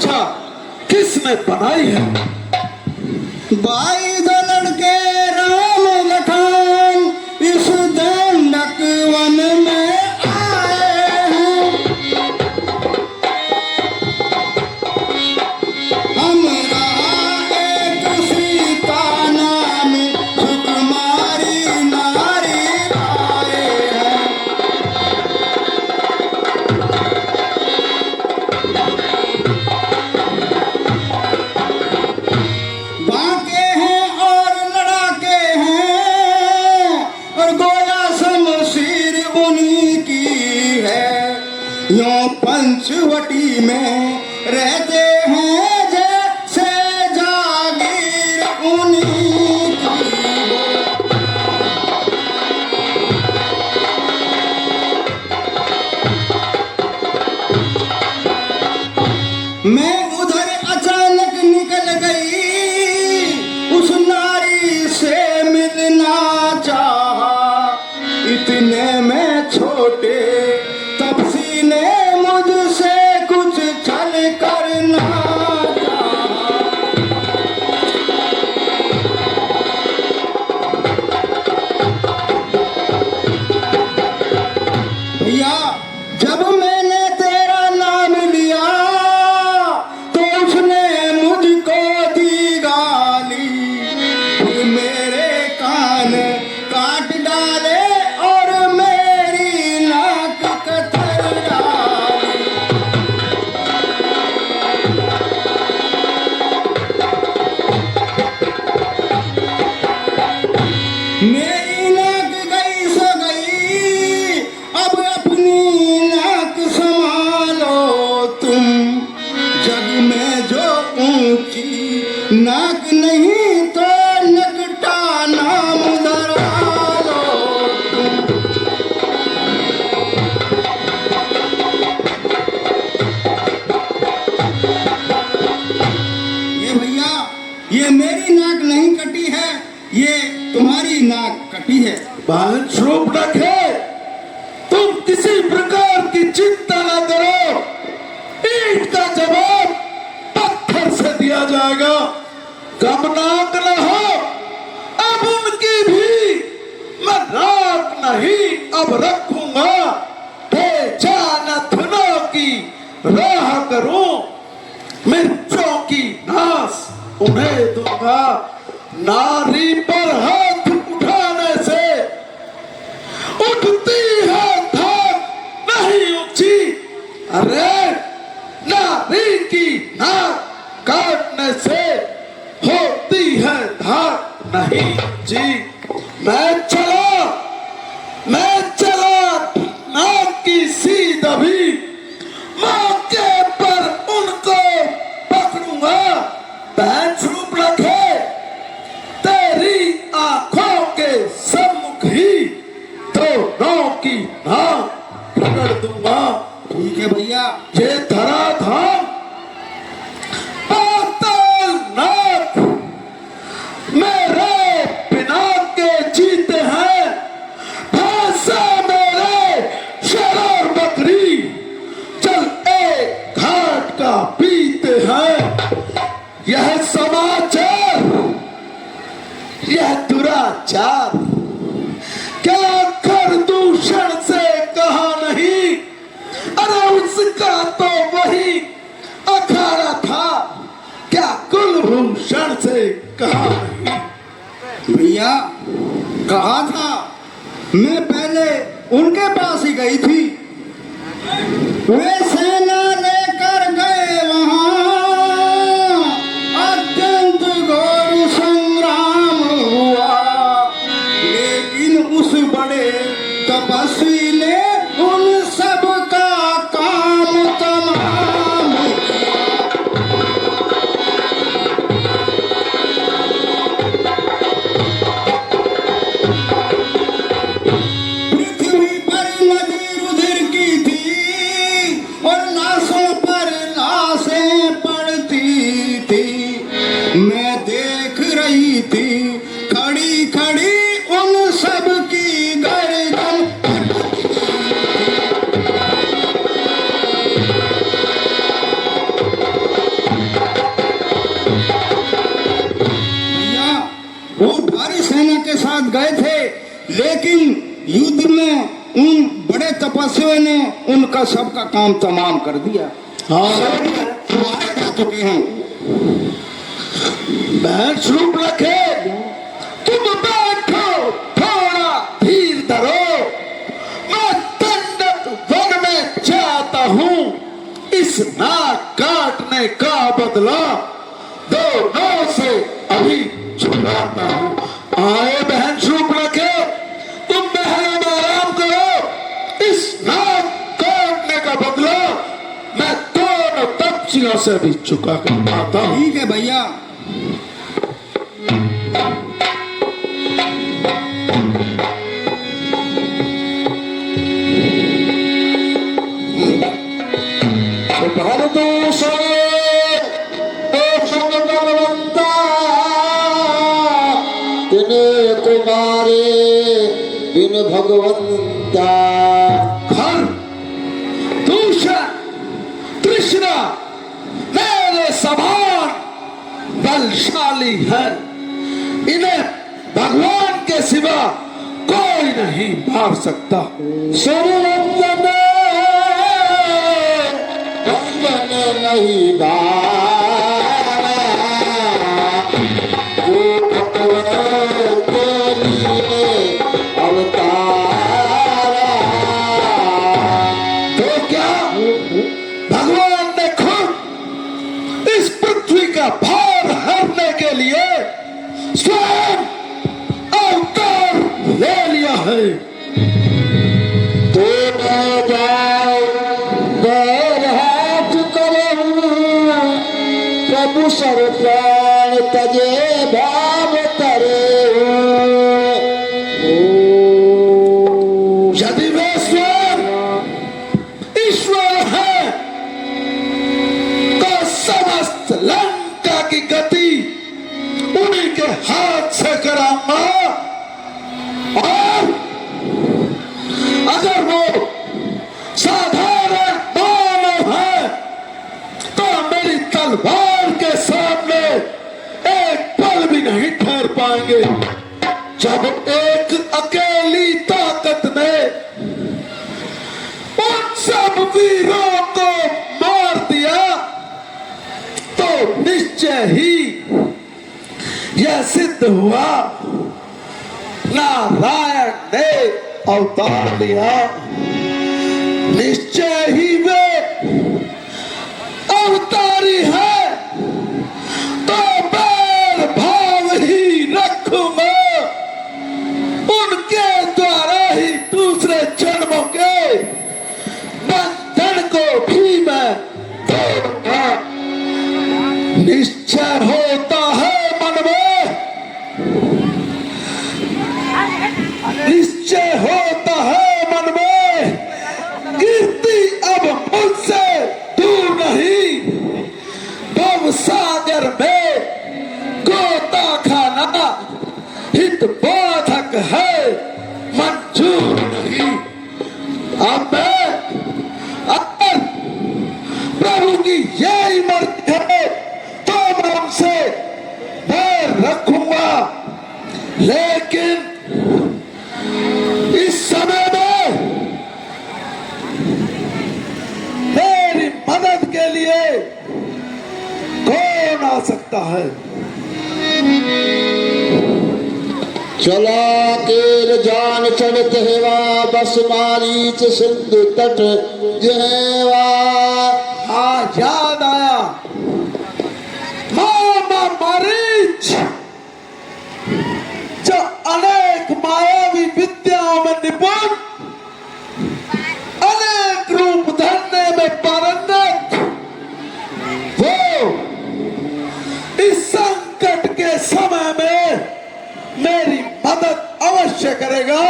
पूछा किसने बनाई है? भाई दो लड़के राम लखन इस दंडक वन में आए हैं। हमरा एक सीता नाम सुकुमारी नारी आए हैं। बांके हैं और लड़ाके हैं और गोया शमशीर उन्हीं की है। यों पंचवटी में रहते हैं जैसे जागीर उन्हीं की है। मैं उधर अचानक निकल गई, उस नारी से मिलना चाहा। इतने में छोटे तपसी ने मुझसे कुछ छल करना चाहा। भैया जब मैंने तेरा नाम लिया तो उसने मुझको दी गाली। फिर मेरे कान काट डाले और मेरी नाक कतर डाली। मेरी नाक गई सो गई, अब अपनी नाक संभालो तुम। जग में जो ऊंची नाक नहीं तो नकटा नाम धरा लो तुम। ये भैया ये मेरी नाक नहीं कटी है, ये तुम्हारी नाक कटी है। बांस रूप रखे, तुम किसी प्रकार की चिंता न करो। ईंट का जवाब पत्थर से दिया जाएगा। गमनाक न हो, अब उनकी भी मैं राख नहीं अब रखूंगा। नथनों की राह करूं, मिर्चों की नास उन्हें दूंगा। नारी पर हाथ उठाने से उठती है धाक नहीं ऊंची। अरे नारी की नाक काटने से होती है धाक नहीं ऊंची। मैं चला नाक की सीध अभी मौके पर उनको पकड़ूंगा। पैंच रूप रखे, तेरी आंखों के सम्मुख ही दोनों की नाक रगड़ दूंगा। ठीक है भैया। ये धराधाम पाताल नाथ मेरे बिना के जीते हैं। भैंसे मेरे शरार बकरी चल एक घाट का पीते हैं। यह समाचार, यह दुराचार क्या कर दूषण से कहा नहीं। अरे उसका तो वही अखाड़ा था, क्या कुलभूषण से कहा नहीं। भैया कहा था, मैं पहले उनके पास ही गई थी। वे सेना लेकर गए वहां, अत्यंत घोर संग्राम हुआ। लेकिन उस बड़े तपस्वी ने उन सब का काम तमाम किया। पृथ्वी पर नदी रुधिर की थी और लेकिन युद्ध में उन बड़े तपस्वी ने उनका सबका काम तमाम कर दिया। हाँ मारे जा चुके हैं। बहन स्वरूप रखे, तुम बैठो, थोड़ा धीर धरो, मैं दंडक वन में जाता हूँ, इस नाक काटने का बदला दोनों से अभी छुड़ाता हूँ। आए बहन स्वरूप रखे, तुम महलों में आराम करो, इस नाक काटने का बदला मैं दोनों तपस्वियों से भी चुका कर आता हूँ। ठीक है भैया। कुमारे बिन भगवंता खर, दूषण, तृष्णा मेरे समान बलशाली है, इन्हें भगवान के सिवा कोई नहीं मार सकता। सुररंजन नहीं दारा, जो भगवान के लिए अवतारा। तो क्या भगवान ने खुद इस पृथ्वी का भार हरने के लिए स्वयं अवतार ले लिया है। तो न जाओ बैर हाथ करूं, प्रभु सर प्राण तजे भाव करे। यदि वे स्वयं ईश्वर है तो समस्त लंका की गति उन्हीं के हाथ से कराऊंगा, और अगर वो साधारण मानव है तो मेरी तलवार के सामने एक पल भी नहीं ठहर पाएंगे। जब एक अकेली ताकत ने उन सब वीरों को मार दिया तो निश्चय ही यह सिद्ध हुआ नारायण ने अवतार लिया। निश्चय ही वे अवतारी है, तो बैर भाव ही रखूंगा, उनके द्वारा ही दूसरे जन्मों के बंधन को भी मैं तोड़ूंगा। निश्चय होता है मन में, निश्चय होता है मन में, कीर्ति अब मुझसे दूर नहीं, भव सागर में गोता खाना हित बाधक है, मंजूर नहीं। अब मैं अगर प्रभु की यही मर्जी है तो मैं उनसे बैर रखूंगा, लेकिन इस समय में मेरी मदद के लिए कौन आ सकता है? चला केर जान चढ़त हेवा, बस मारीच सिंधु तट जहेवा। हाँ, याद आया, मामा मारीच जो अनेक मायावी विद्याओं में निपुण, अनेक रूप धरने में पारंगत, वो इस संकट के समय में मेरी मदद अवश्य करेगा।